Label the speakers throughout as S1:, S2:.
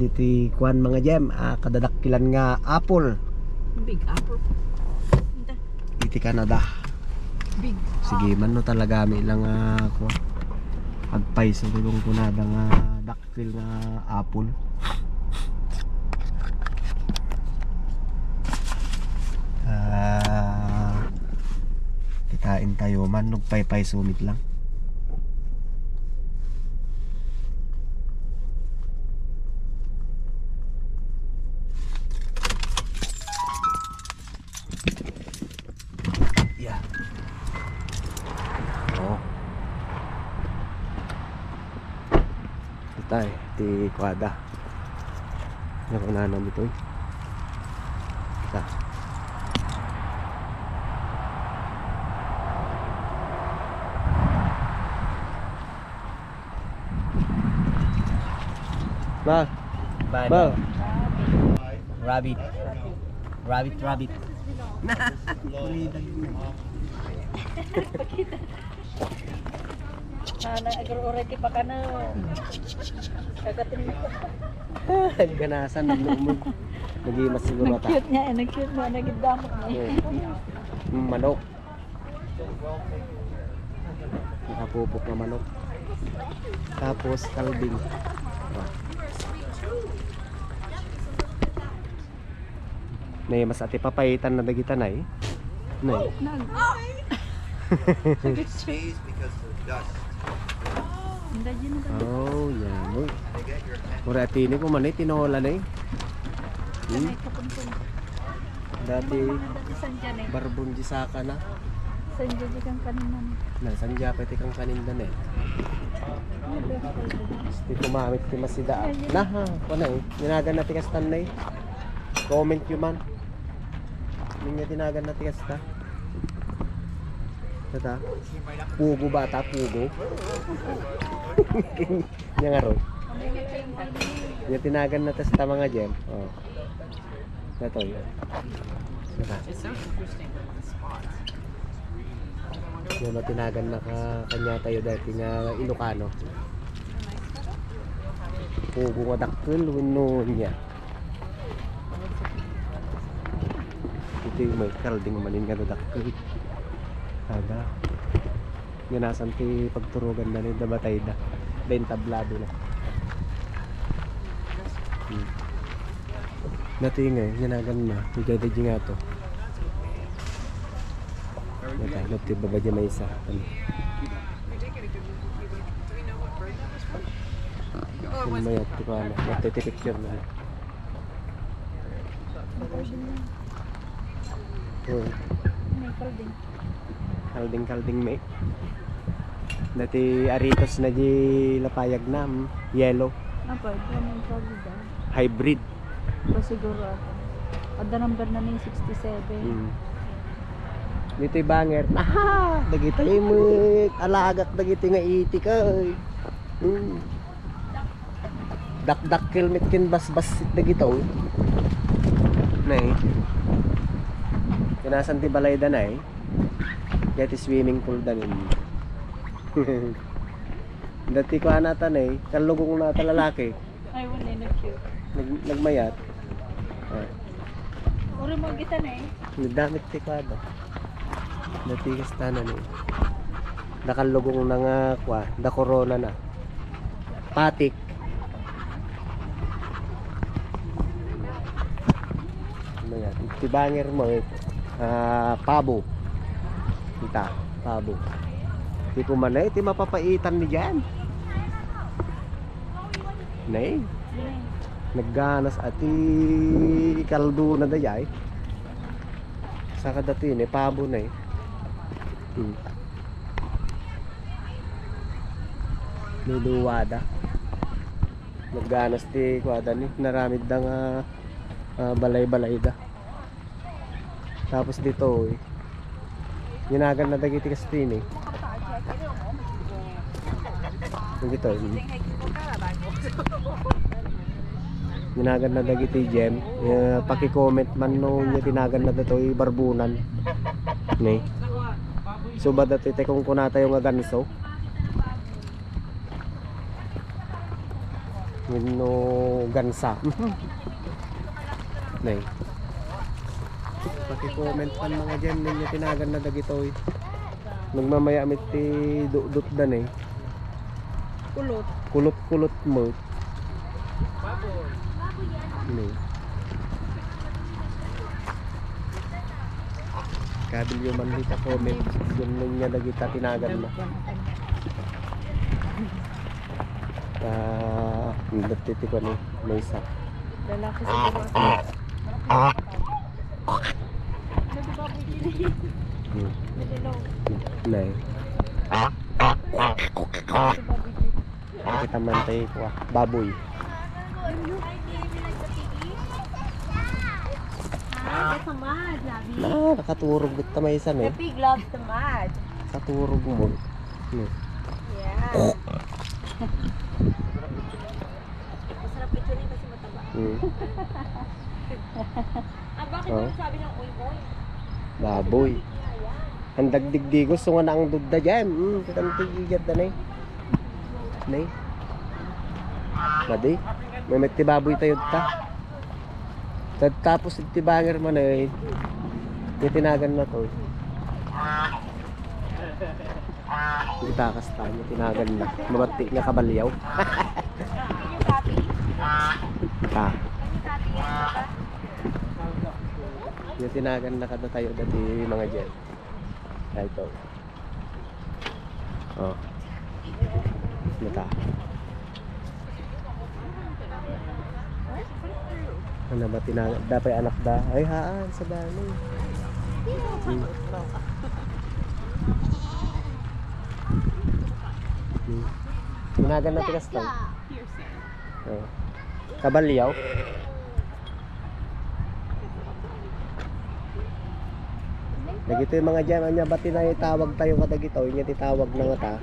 S1: dito kuan mga gem, kadadakkilan nga apple.
S2: Big apple.
S1: Iti Canada.
S2: Big.
S1: Sige man no talaga mi lang ko. Agpay sa dugong kunada nga daktil nga apple. Kitain tayo man nagpaypay sumit lang. Yeah. Oh. Tay, di kwada. Yang unanam ito. Kita. Ba. Ba. Rabbit. Rabbit.
S2: Nag-already pa ka na. Kagatin mo.
S1: Ganasan nagmumog. Nagimas siguro ta.
S2: Nag-cute niya, nag-cute mo, nagidamot niya.
S1: Manok. Nakapupok na manok. Tapos kalbing. Nay mas ati papayitan na dagitan ay. Nay.
S3: Sneeze because of dust.
S1: Oh, yan. Uy. Mura ati ini ko man tinola na eh. Dati barbon di saka na.
S2: Sanja di kang kaninan.
S1: Na sanja pati kang kanindan eh. Di kumamit ti masida. Nah, na eh. Ginagan na tikas tanay. Comment yun man. Hindi niya tinagan na tikas ta. Tata. Pugo bata, pugo. Yan nga ron. Yung tinagan na tas ta mga gem. Oh. Ito yun. Tata. Yung tinagan na kanya tayo dati nga Ilocano. Pugo nga dakil, winon niya. Ito yung may kalding manin nga dakil. Ada. Ganasan ti pagturugan na rin dabatay na. Then tablado na. Natingay, ganagan na. Higada di nga to. Nata, nati baba di may isa. Mayat ti pa na. Natitipicture na.
S2: May kalding.
S1: Kalding may. Dati aritos na di lapayag na. Yellow.
S2: Apa, ito naman kalding.
S1: Hybrid.
S2: Ito siguro ako. Ada number na ni 67.
S1: Dito yung banger. Aha! Dagita yung alagak dagiti nga iti ka. Dak-dak kilmit kin bas-bas dagito. Nay. Kinasan ti balay da nay. Dati swimming pool danin. Dati ko anatan eh. Kalugong na talalaki.
S2: Ay, wala na cute.
S1: Nagmayat.
S2: Uri mo kita na eh.
S1: Nagdamit ti kwada. Dati kastanan eh. Nakalugong na nga kwa. Da corona na. Patik. Ano yan? Tibanger mo eh. Pabo. Kita. Pabo. Di po man eh. Di mapapaitan ni dyan. Nay. Nagganas ati kaldo na dayay. Saka dati ni pabo na eh. Luluwada. Nagganas ti kwada ni naramid da nga balay-balay da. Tapos dito eh. Ginagan na dagiti kastin eh. Dito eh. Ginagan na dagiti gem. Paki-comment man nung tinagan na dito yung barbunan. Ni. So ba dati kung kunata yung ganso. Ngino gansa. Nay. Pati comment pan mga dyan ninyo tinagan na dagitoy. Nagmamaya amit ti dudut dan eh.
S2: Kulot.
S1: Kulot-kulot mo. Nay. Kabilyo man dito comment. Yun niya dagita tinagan na. Hindi ko ni may isa.
S2: Lalaki siguro ako. Nadilaw.
S1: Nay. Kita mantay ko baboy.
S2: Tamad, labi.
S1: Nakaturog dito may isa eh.
S2: The pig loves tamad.
S1: Katurog mo.
S2: Yeah. Masarap ito rin kasi mataba. Bakit
S1: Oh.
S2: sabi ng uy-uy?
S1: Baboy. Ang dagdigdi gusto nga na ang dugda dyan. Kitang tigigit na eh. Nay. Madi. May may tibaboy tayo ta. Tapos tibanger man eh. Tinagan na to. Itakas tayo. Tinagan na. Mabati na kabalyaw.
S2: Yung papi?
S1: Ah.
S2: Yung papi yan,
S1: Yung tinagan na kada tayo dati mga jet. Ay ito. Oh. Mata. Ano ba tinagan? Dapat anak da. Ay haan sa dami. Tinagan na tigas lang. Oh. Kabalyaw. Nagito yung mga dyan, anya ba tinatawag tayo kadagito, yung titawag na nga ta.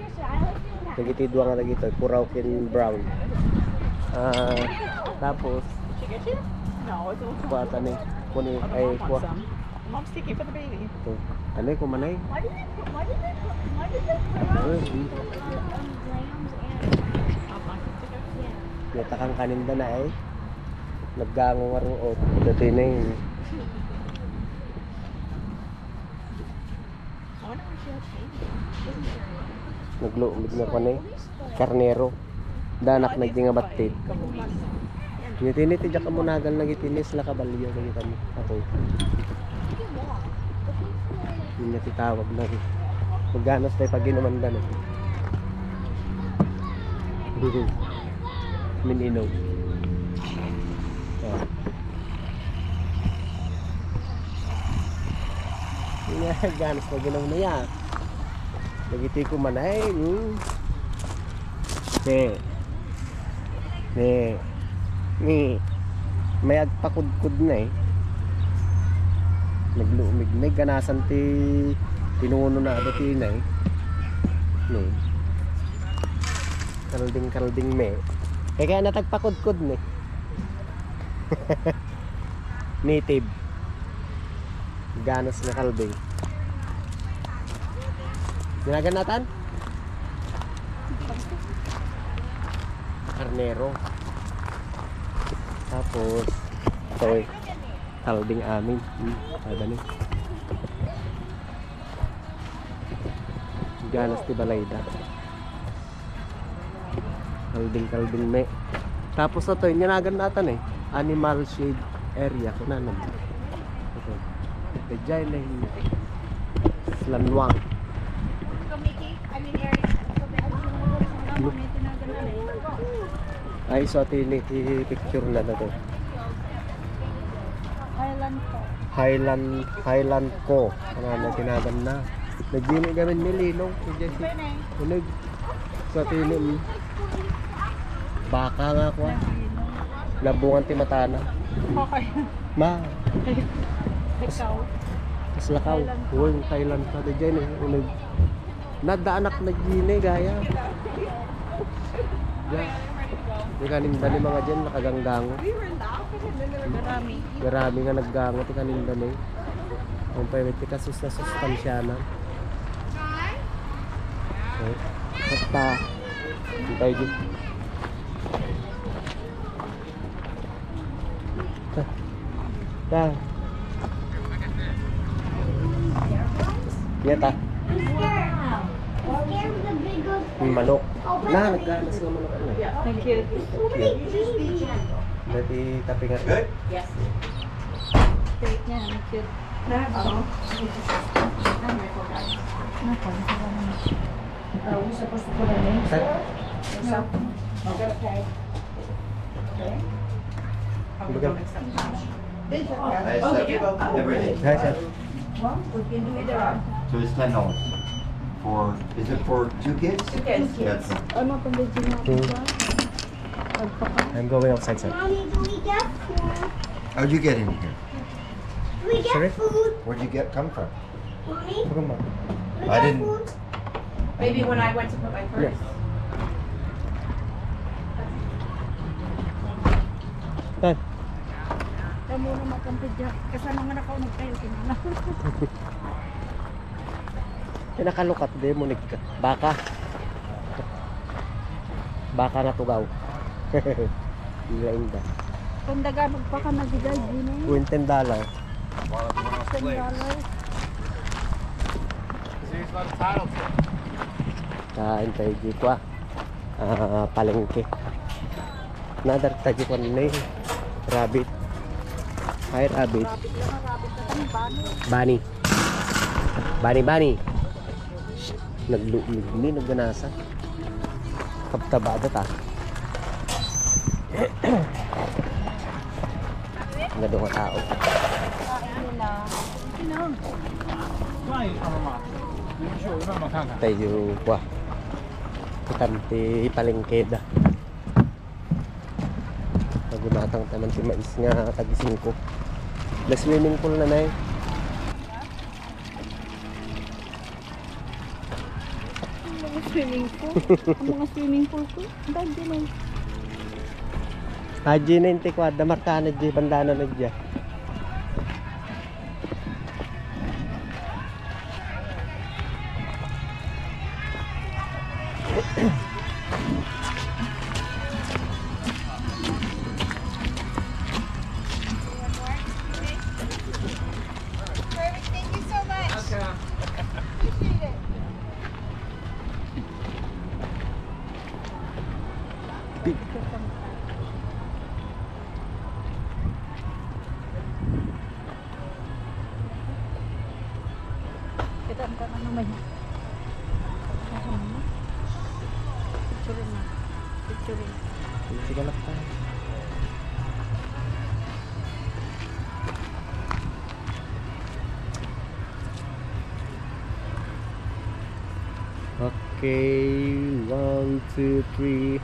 S1: Nagito yung nga dagito, Puraukin Brown. Tapos, kuwata ni, kuni, ay, kuwa.
S2: Mom's sticky for the baby.
S1: Ano yung kumanay? Natakang kaninda na eh. Naggango nga rin o, dati na yun. Nagluumig na ko na karnero danak nagdinga batit ngitiniti dyan ka munagal nagitinis la kabalyo nagita mo ako yun na titawag na magganos tayo pag inuman na mininog yun nga ganos pag inuman na yan nagiti ko man ay ni may agpakudkud na eh nagluumig na ganasan ti tinuno na dati na eh ni kalding me kaya natagpakudkud ni native ganas na kalding ginaganatan karnero tapos ito eh kalding amin ada nih ganas ti balayda kalding me tapos ito yung ginaganatan eh animal shade area kuna naman ito dajay na yung slanwang ay so tini picture na to Highland ko ano na tinagan na nagdini gamin nililong unig so tini baka nga ko labungan ti matana ma mas lakaw huwag Thailand ka dyan eh unig nadaanak nagdini gaya di kaninda ni mga dyan nakaganggango marami nga naggango ti kaninda ni ang pwede ti kasus na sustansya na basta tayo dyan Dan. Iya ta. Manok. Nah, nagganas ng manok na.
S2: Thank you.
S1: Berarti tapi nga.
S3: Good?
S2: Yes. Steak niya, ang cute.
S3: I accept everything.
S1: Guys,
S3: So it's $10. For, is it for 2 kids? 2 kids, yes.
S2: Ano pang legit natin ba?
S1: I'm going outside, sir.
S4: Mommy, do we get food?
S3: How'd you get in here?
S4: Do we get
S1: Sorry?
S4: food?
S3: Where'd you come from?
S4: Mommy,
S1: Welcome back.
S4: do we
S3: I
S4: get
S3: didn't-
S4: food?
S5: Maybe when I went to put my purse.
S1: Yes. Dan.
S2: Kamu na makampid dyan. Kasama nga na ako nagtayo kinala.
S1: Pinakalukat din mo ka. Baka. Baka nga tugaw. Ilain ba?
S2: Kung daga magpaka nagigay, din eh.
S1: $20.
S2: $10.
S1: Kain tayo di ko palengke. Nadar tayo ko na rabbit. Hi rabbit.
S2: Rapid lang ang rapid na kami.
S1: Bani. Bani. Naglumigmi, nagganasa. Kaptabada ta. Gado nga tao.
S2: Kain nila. Kinang.
S1: Tayo kwa. Itamti palengke da. Nagumatang taman si mais nga tagising ko. La swimming pool na nay.
S2: Ang mga swimming pool. Ang mga swimming pool ko. Ang dami din eh.
S1: Haji na inti kwa da markana di bandana na diya.
S4: Thank you so much. Appreciate it.
S2: Kita ang tanong naman. Picture na. Picture.
S1: Sige lang pa. Okay, 1, 2, 3.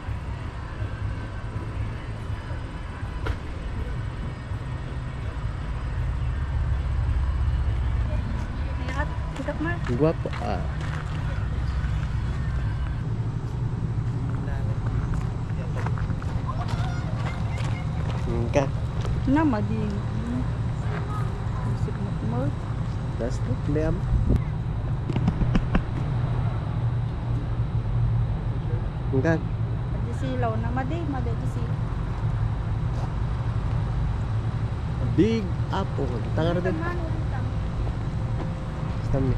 S2: Lihat. Kita ma.
S1: Guwapo Ka.
S2: Nama di. Musik mo.
S1: Das tuh liam. Kan.
S2: Di silaw na madi. Madi di si.
S1: Big apple. Tangar din. Stammi.